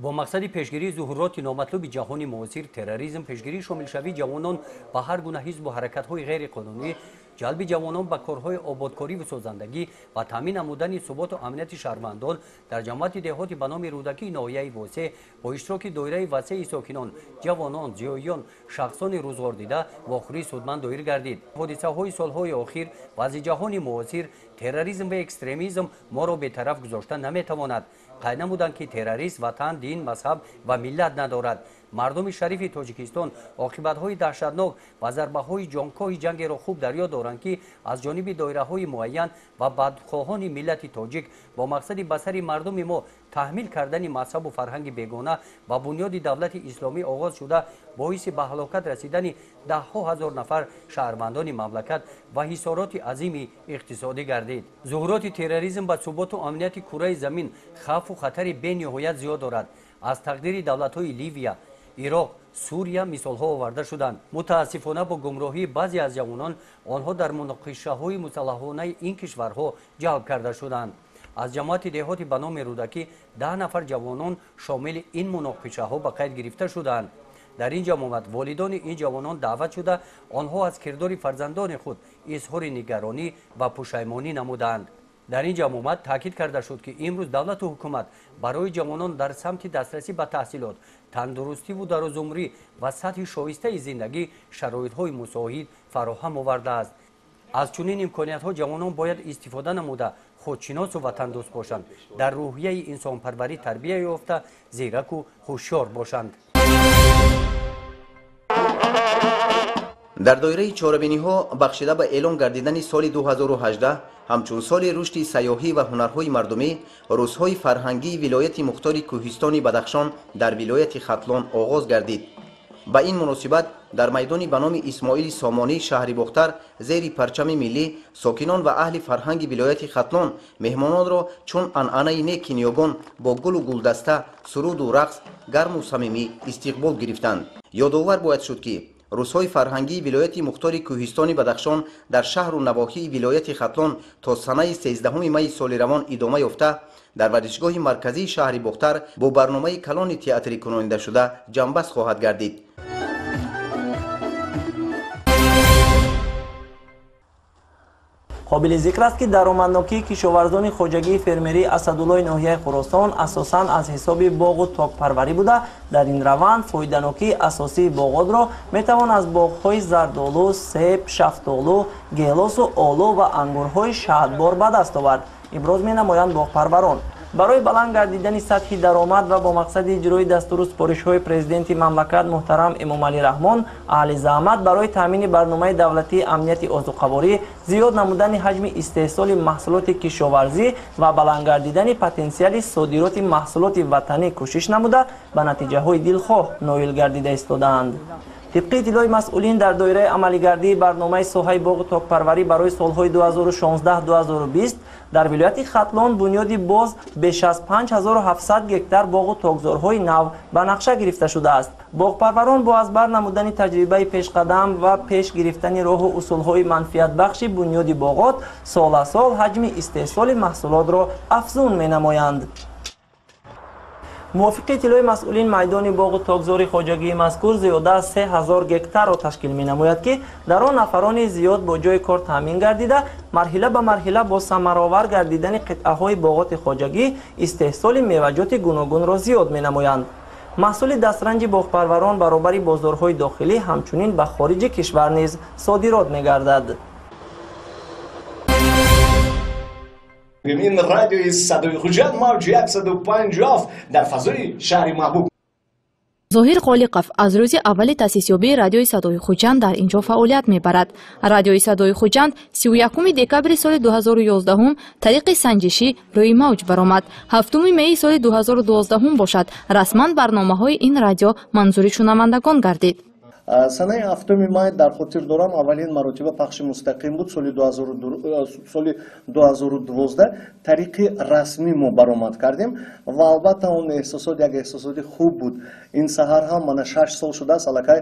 با مقصد پیشگیری ظهورات نامطلوب جهانی معاصر، تروریسم، پیشگیری شامل‌شوی جوانان به هر گونه حزب و حرکت‌های غیر قانونی، جلب جوانان به کارهای آبادکاری و سازندگی و تامین نمودن ثبات و امنیت شهروندان در جماعت دهاتی به نام رودکی ناحیه واسع با اشتراک دایره وسیع ساکنان، جوانان، زیاییان، شخصان روزگار دیده و آخری سودمند دایر گردید. حادثه‌های سال‌های اخیر و از جهان معاصر، تروریسم و اکستریمیسم ما را به طرف گذاشتن نمی‌تواند. قید نمودند که تروریست وطن، دین، مذهب و ملت ندارد. مردم شریف تاجیکستان عاقبت‌های دهشتناک و ضربه‌های جانکاه جنگ را خوب در یاد دارند که از جانب دایره‌های معین و بدخواهان ملت تاجیک با مقصد به سر مردم ما تحمیل کردن مذهب و فرهنگ بیگانه و بنیاد دولت اسلامی آغاز شده، باعث به هلاکت رسیدن ده‌ها هزار نفر شهروندان مملکت و حصارات عظیم اقتصادی گردید. ظهورات تروریسم به ثبات و امنیت کره زمین خوف و خطر بی‌نهایت زیاد دارد. از تقدیر دولت‌های لیبیا، عراق، سوریه مثال‌ها آورده شدند. متاسفانه با گمراهی بعضی از جوانان، آنها در مناقشه‌های مسلحانه این کشورها جلب کرده شدند. از جماعت دهاتی به نام رودکی 10 نفر جوانان شامل این مناقشه‌ها به قید گرفته شدند. در این جماعت والدان این جوانان دعوت شده آنها از کردار فرزندان خود اظهار نگرانی و پشیمانی نمودند. در این جماعت تاکید کرده شد که امروز دولت و حکومت برای جوانان در سمت دسترسی به تحصیلات، تندرستی و درآمدی و سطح شایسته زندگی شرایط‌های مساعد فراهم آورده است. از چنین امکانیت‌ها جوانان باید استفاده نموده خودشناس و وطندوست باشند، در روحیه انسان‌پروری تربیت یافته، زیرک و هوشیار باشند. در دایره چهاربینی‌ها بخشیده به اعلام گردیدن سال 2018 همچون سال رشد سیاحی و هنرهای مردمی، روزهای فرهنگی ولایت مختار کوهستان بدخشان در ولایت ختلان آغاز گردید. با این مناسبت در میدان به نام اسماعیل سامانی شهر باختر زیر پرچم ملی ساکنان و اهل فرهنگ ولایت ختلان مهمانان را چون عنعنه نیک نیاگان با گل و گلدسته، سرود و رقص گرم و صمیمی استقبال گرفتند. یادآور باید شد که روزهای فرهنگی ولایت مختار کوهستان بدخشان در شهر و نواحی ولایت ختلان تا سنه 13 می سال روان ادامه یافته در ورزشگاه مرکزی شهر باختر با برنامه کلان تئاتری کننده شده جنبست خواهد گردید. قابل ذکر است که درآمدناکی کشاورزان خوجگی فرمری اسدالله ناحیه خراسان اساساً از حساب باغ و تاک پروری بوده. در این روند فایده‌ناکی اساسی باغات را میتوان از باغ‌های زردآلو، سیب، شفتالو، گیلاس و آلو و انگورهای شهدبار به دست آورد. ابراز می‌نمایند باغپروران. برای بلند گردیدن سطح درآمد و با مقصد اجرای دستور و سپارش‌های پرزیدنت مملکت محترم امامعلی رحمان، اهل زحمت برای تامین برنامه دولتی امنیت آذوقه‌باری، زیاد نمودن حجم استحصال محصولات کشاورزی و بلند گردیدن پتانسیل صادرات محصولات وطنی کوشش نموده به نتیجه‌های دلخواه نایل گردیده ایستادند. طبق اطلاع مسئولین در دایره عملیگردی برنامه ساحه باغ و تاک پروری برای سالهای 2016-2020 در ولایت ختلان بنیادی باز بیش از 5700 هکتار باغ و تاکزارهای نو به نقشه گرفته شده است. باغپروران با از بر نمودن تجربه پیشقدم و پیش گرفتن راه و اصولهای منفعت بخش بنیادی باغات سال سال حجم استحصال محصولات را افزون می نمایند. موافق اطلاع مسئولین میدان باغ و تاکزار خوجگی مذکور زیاده از 3000 هکتار را تشکیل می نماید که در آن نفران زیاد با جای کار تامین گردیده مرحله به مرحله با ثمرآور گردیدن قطعه های باغات خوجگی استحصال میوه‌جات گوناگون را زیاد می نمایند. محصول دسترنج باغپروران برابر بازارهای داخلی همچنین به خارج کشور نیز صادرات می گردد. این رادیوی صدای خوجند موج 150 در فضای شهر محبوب. ظاهر خالقов از روز اول تأسیسیابی رادیوی صدای خوجند در اینجا فعالیت میبرد. رادیوی صدای خوجند 31 دکبر سال 2011 طریق سنجشی روی موج برآمد. 7 می سال 2012 باشد رسما برنامه‌های این رادیو منظور شنوندگان گردید. سنه 7 مای در خاطر دارم اولین مرتبه پخش مستقیم بود سال 2012 طریق رسمی ما برآمد کردیم و البته اون احساسات یک احساسات خوب بود. این سحر هم من 6 سال شده است الکی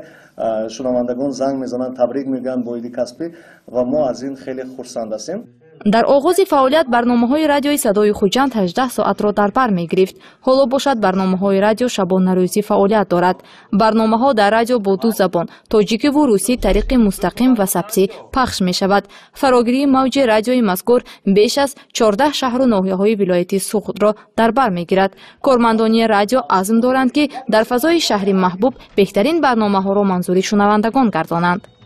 شنوندگان زنگ میزنن تبریک میگن با عید کسبی و ما از این خیلی خرسند هستیم. дар оғози фаъолият барномаҳои радиои Садои Хуҷанд 18 соатро дар бар мегирифт. ҳоло бошад барномаҳои радио шабонарӯзӣ фаъолият дорад. барномаҳо дар радио бо ду забон тоҷикиву русӣ тариқи мустақим ва сабтӣ пахш мешавад. фарогирии мавҷи радиои мазкур беш аз 14 шаҳру ноҳияҳои вилояти Суғдро дар бар мегирад. кормандони радио азм доранд ки дар фазои шаҳри маҳбуб беҳтарин барномаҳоро манзури шунавандагон гардонанд.